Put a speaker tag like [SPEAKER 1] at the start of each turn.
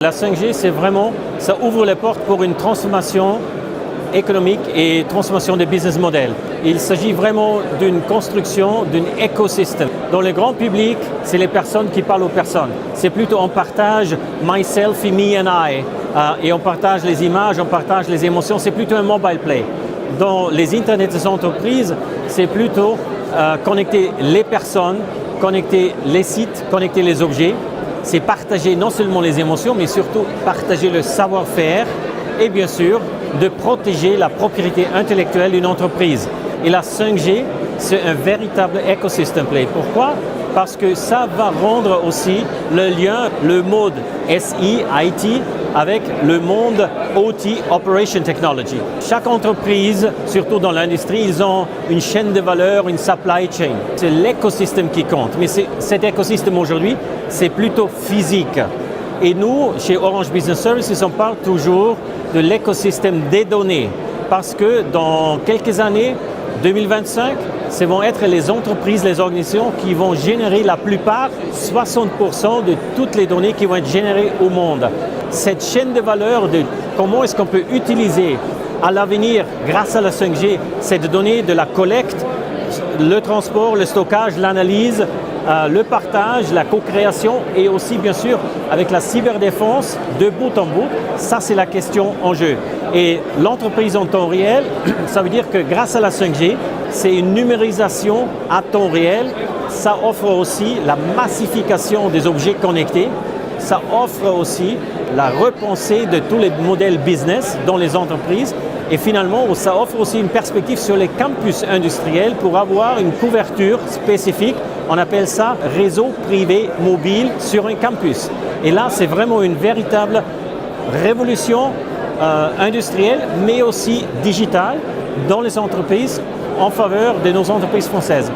[SPEAKER 1] La 5G, c'est vraiment, ça ouvre les portes pour une transformation économique et transformation des business models. Il s'agit vraiment d'une construction d'un écosystème. Dans le grand public, c'est les personnes qui parlent aux personnes. C'est plutôt on partage myself, me and I. Et on partage les images, on partage les émotions. C'est plutôt un mobile play. Dans les internets des entreprises, c'est plutôt connecter les personnes, connecter les sites, connecter les objets. C'est partager non seulement les émotions, mais surtout partager le savoir-faire et bien sûr de protéger la propriété intellectuelle d'une entreprise. Et la 5G, c'est un véritable écosystème play. Pourquoi? Parce que ça va rendre aussi le lien, le mode SI, IT, avec le monde OT, Operation Technology. Chaque entreprise, surtout dans l'industrie, ils ont une chaîne de valeur, une supply chain. C'est l'écosystème qui compte. Mais cet écosystème aujourd'hui, c'est plutôt physique. Et nous, chez Orange Business Services, on parle toujours de l'écosystème des données. Parce que dans quelques années, 2025, ce vont être les entreprises, les organisations qui vont générer la plupart, 60% de toutes les données qui vont être générées au monde. Cette chaîne de valeur de comment est-ce qu'on peut utiliser à l'avenir, grâce à la 5G, cette donnée de la collecte, le transport, le stockage, l'analyse, le partage, la co-création et aussi bien sûr avec la cyberdéfense de bout en bout, ça c'est la question en jeu. Et l'entreprise en temps réel, ça veut dire que grâce à la 5G, c'est une numérisation à temps réel, ça offre aussi la massification des objets connectés, ça offre aussi la repensée de tous les modèles business dans les entreprises et finalement ça offre aussi une perspective sur les campus industriels pour avoir une couverture spécifique. On appelle ça réseau privé mobile sur un campus. Et là, c'est vraiment une véritable révolution industrielle, mais aussi digitale dans les entreprises en faveur de nos entreprises françaises.